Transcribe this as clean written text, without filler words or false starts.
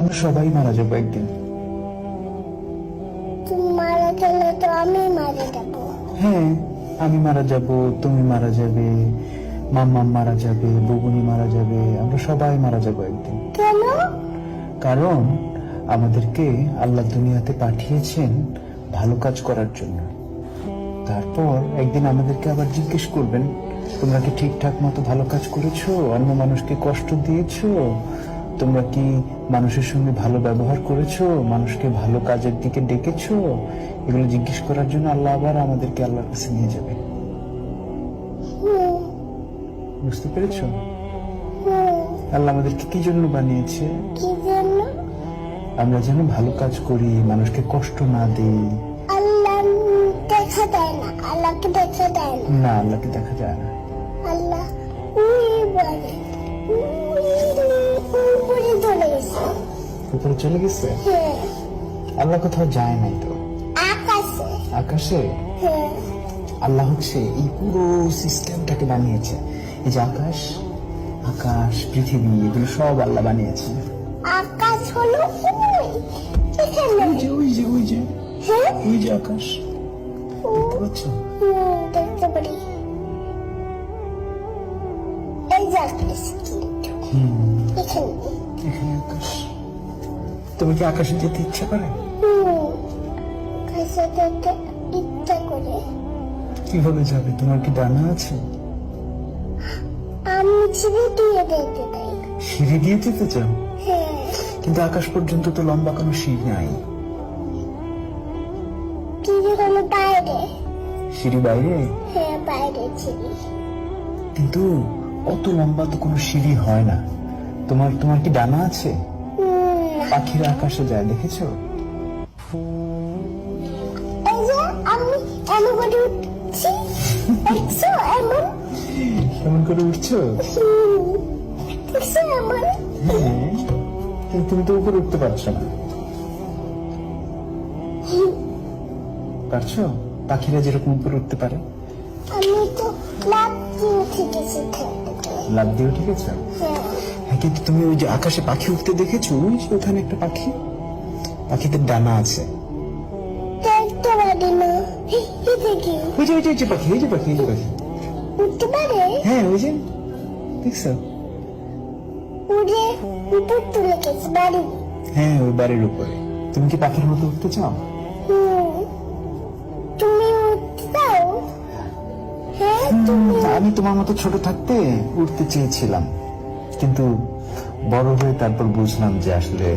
আমরা সবাই মারা যাবো একদিন। তুমি মারা গেলে তো আমি মারা যাবো। হ্যাঁ, আমি মারা যাব, তুমি মারা যাবে, মাম্মা মারা যাবে, বগুনি মারা যাবে, আমরা সবাই মারা যাবো একদিন। কেন? কারণ আমাদেরকে আল্লাহ দুনিয়াতে পাঠিয়েছেন ভালো কাজ করার জন্য। তারপর একদিন আমাদেরকে আবার জিজ্ঞেস করবেন, তোমরা কি ঠিকঠাক মতো ভালো কাজ করেছো? অন্য মানুষকে কষ্ট দিয়েছো? তোমরা কি মানুষের সঙ্গে ভালো ব্যবহার করেছো? মানুষকে ভালো কাজের দিকে ডেকেছো? এগুলো জিজ্ঞেস করার জন্য আল্লাহ আবার আমাদেরকে আল্লাহর কাছে নিয়ে যাবে। বুঝতে পেরেছো? আল্লাহ আমাদেরকে কি জন্য বানিয়েছে? কি জন্য? আমরা যেন ভালো কাজ করি, মানুষকে কষ্ট না দিই। আল্লাহ দেখা দেয় না, আল্লাহকে দেখা দেয় না। না, আল্লাহকে দেখা যায় না। আল্লাহ বলে উপরে চলে গেছে। উপরে চলে গেছে? হ্যাঁ। আল্লাহ কোথাও যায় নাই তো। আকাশে। আকাশে? হ্যাঁ। আল্লাহ হচ্ছে এই পুরো সিস্টেমটাকে বানিয়েছে। এই যে আকাশ, আকাশ, পৃথিবী, এগুলো সব আল্লাহ বানিয়েছে। আকাশ হলো এখানে। ওই যে হ্যাঁ। ওই যে আকাশ, দেখতে পাচ্ছ? দেখতে পারি। এই যে আকাশ এখানে। এখানে আকাশ। তুমি কি আকাশে যেতে ইচ্ছা করে? আকাশে যেতে ইচ্ছা করে। কিভাবে যাবে? তোমার কি ডানা আছে? আমি ছিঁড়ে দিয়ে দেখতে চাই। সিঁড়ি দিয়ে যেতে চাও? হ্যাঁ। কিন্তু আকাশ পর্যন্ত তো লম্বা কোনো সিঁড়ি নাই। ছিঁড়ে হলো বাইরে। সিঁড়ি বাইরে? হ্যাঁ, বাইরে ছিঁড়ি। কিন্তু অত লম্বা তো কোনো সিঁড়ি হয় না। তোমার কি ডানা আছে? পাখিরা আকাশে যায়, দেখেছো? এই যে আমি এমন করে উঠছি, দেখছো? কেমন করে উঠছো? দেখছো এমন? হ্যাঁ, কিন্তু তুমি তো উপরে উঠতে পারছো না। পারছো? পাখিরা যেরকম উপরে উঠতে পারে। আমি তো লাফ দিয়ে উঠে গেছি থেকে। লাফ দিয়ে উঠে গেছো? হ্যাঁ, কিন্তু তুমি ওই যে আকাশে পাখি উঠতে দেখেছো? ওই যে ওখানে একটা পাখি, পাখিদের ডানা আছে। দেখতে পারি না। এই দেখি ওই যে পাখি, এই যে পাখি, এই যে পাখি। উঠতে পারে। হ্যাঁ, ওই যে দেখছো? উড়ে উপর তুলে গেছে বাড়ি। হ্যাঁ, ওই বাড়ির উপরে। তুমি কি পাখির মতো উঠতে চাও? তুমি উঠতে দাও। হ্যাঁ, তুমি। আমি তোমার মতো ছোট থাকতে উঠতে চেয়েছিলাম, কিন্তু বড় হয়ে তারপর বুঝলাম যে আসলে